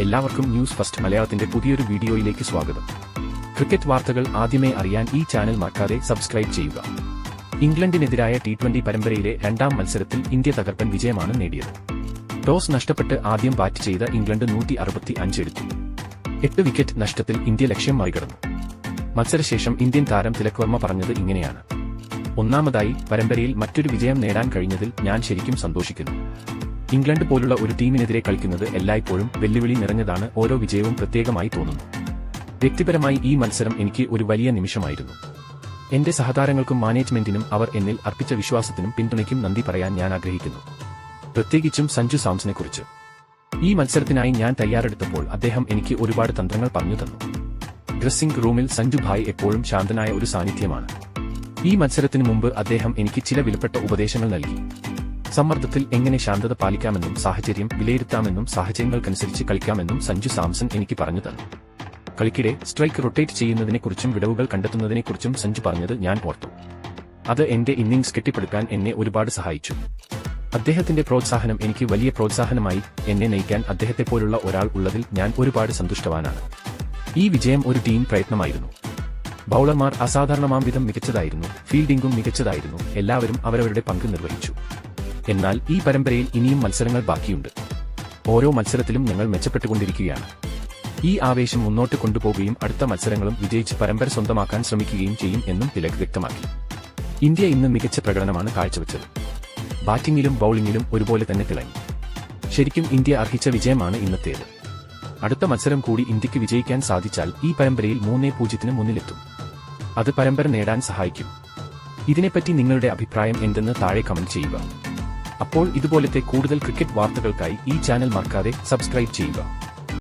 എല്ലാവർക്കും news first മലയാളത്തിന്റെ പുതിയൊരു വീഡിയോയിലേക്ക് സ്വാഗതം. ക്രിക്കറ്റ് വാർത്തകൾ ആദ്യമേ അറിയാൻ ഈ ചാനൽ മറക്കാതെ സബ്സ്ക്രൈബ് ചെയ്യുക. ഇംഗ്ലണ്ടിനെതിരായ T20 പരമ്പരയിലെ രണ്ടാം മത്സരത്തിൽ ഇന്ത്യ തകർപ്പൻ വിജയമാണ് നേടിയത്. ടോസ് നഷ്ടപ്പെട്ട് ആദ്യം ബാറ്റ് ചെയ്ത ഇംഗ്ലണ്ട് 165 എടുത്തു. 8 വിക്കറ്റ് നഷ്ടത്തിൽ ഇന്ത്യ ലക്ഷ്യം മറികടന്നു. മത്സരശേഷം ഇന്ത്യൻ താരം തിലക് വർമ്മ പറഞ്ഞത് ഇങ്ങനെയാണ്: ഒന്നാമതായി, പരമ്പരയിൽ മറ്റൊരു വിജയം നേടാൻ കഴിഞ്ഞതിൽ ഞാൻ ശരിക്കും സന്തോഷിക്കുന്നു. ഇംഗ്ലണ്ട് പോലുള്ള ഒരു ടീമിനെതിരെ കളിക്കുന്നത് എല്ലായ്പ്പോഴും വെല്ലുവിളി നിറഞ്ഞതാണ്. ഓരോ വിജയവും പ്രത്യേകമായി തോന്നുന്നു. വ്യക്തിപരമായി ഈ മത്സരം എനിക്ക് ഒരു വലിയ നിമിഷമായിരുന്നു. എന്റെ സഹതാരങ്ങൾക്കും മാനേജ്മെന്റിനും അവർ എന്നിൽ അർപ്പിച്ച വിശ്വാസത്തിനും പിന്തുണയ്ക്കും നന്ദി പറയാൻ ഞാൻ ആഗ്രഹിക്കുന്നു. പ്രത്യേകിച്ചും സഞ്ജു സാംസണെക്കുറിച്ച്. ഈ മത്സരത്തിനായി ഞാൻ തയ്യാറെടുത്തപ്പോൾ അദ്ദേഹം എനിക്ക് ഒരുപാട് തന്ത്രങ്ങൾ പറഞ്ഞു തന്നു. ഡ്രസ്സിംഗ് റൂമിൽ സഞ്ജു ഭായ് എപ്പോഴും ശാന്തനായ ഒരു സാന്നിധ്യമാണ്. ഈ മത്സരത്തിനു മുമ്പ് അദ്ദേഹം എനിക്ക് ചില വിലപ്പെട്ട ഉപദേശങ്ങൾ നൽകി. സമ്മർദ്ദത്തിൽ എങ്ങനെ ശാന്തത പാലിക്കാമെന്നും സാഹചര്യം വിലയിരുത്താമെന്നും സാഹചര്യങ്ങൾക്കനുസരിച്ച് കളിക്കാമെന്നും സഞ്ജു സാംസൺ എനിക്ക് പറഞ്ഞു തന്നു. കളിക്കിടെ സ്ട്രൈക്ക് റൊട്ടേറ്റ് ചെയ്യുന്നതിനെക്കുറിച്ചും വിടവുകൾ കണ്ടെത്തുന്നതിനെക്കുറിച്ചും സഞ്ജു പറഞ്ഞത് ഞാൻ ഓർത്തു. അത് എന്റെ ഇന്നിംഗ്സ് കെട്ടിപ്പടുക്കാൻ എന്നെ ഒരുപാട് സഹായിച്ചു. അദ്ദേഹത്തിന്റെ പ്രോത്സാഹനം എനിക്ക് വലിയ പ്രോത്സാഹനമായി. എന്നെ നയിക്കാൻ അദ്ദേഹത്തെപ്പോലുള്ള ഒരാൾ ഉള്ളതിൽ ഞാൻ ഒരുപാട് സന്തുഷ്ടവാനാണ്. ഈ വിജയം ഒരു ടീം പ്രയത്നമായിരുന്നു. ബൌളർമാർ അസാധാരണമാംവിധം മികച്ചതായിരുന്നു. ഫീൽഡിംഗും മികച്ചതായിരുന്നു. എല്ലാവരും അവരവരുടെ പങ്ക് നിർവഹിച്ചു. എന്നാൽ ഈ പരമ്പരയിൽ ഇനിയും മത്സരങ്ങൾ ബാക്കിയുണ്ട്. ഓരോ മത്സരത്തിലും ഞങ്ങൾ മെച്ചപ്പെട്ടുകൊണ്ടിരിക്കുകയാണ്. ഈ ആവേശം മുന്നോട്ട് കൊണ്ടുപോകുകയും അടുത്ത മത്സരങ്ങളും വിജയിച്ച് പരമ്പര സ്വന്തമാക്കാൻ ശ്രമിക്കുകയും ചെയ്യും എന്നും തിലക് വ്യക്തമാക്കി. ഇന്ത്യ ഇന്ന് മികച്ച പ്രകടനമാണ് കാഴ്ചവെച്ചത്. ബാറ്റിംഗിലും ബൌളിംഗിലും ഒരുപോലെ തന്നെ തിളങ്ങി. ശരിക്കും ഇന്ത്യ അർഹിച്ച വിജയമാണ് ഇന്നത്തേത്. അടുത്ത മത്സരം കൂടി ഇന്ത്യക്ക് വിജയിക്കാൻ സാധിച്ചാൽ ഈ പരമ്പരയിൽ 3-0 മുന്നിലെത്തും. അത് പരമ്പര നേടാൻ സഹായിക്കും. ഇതിനെപ്പറ്റി നിങ്ങളുടെ അഭിപ്രായം എന്തെന്ന് താഴെ കമന്റ് ചെയ്യുക. അപ്പോൾ ഇതുപോലത്തെ കൂടുതൽ ക്രിക്കറ്റ് വാർത്തകൾക്കായി ഈ ചാനൽ മറക്കാതെ സബ്സ്ക്രൈബ് ചെയ്യുക.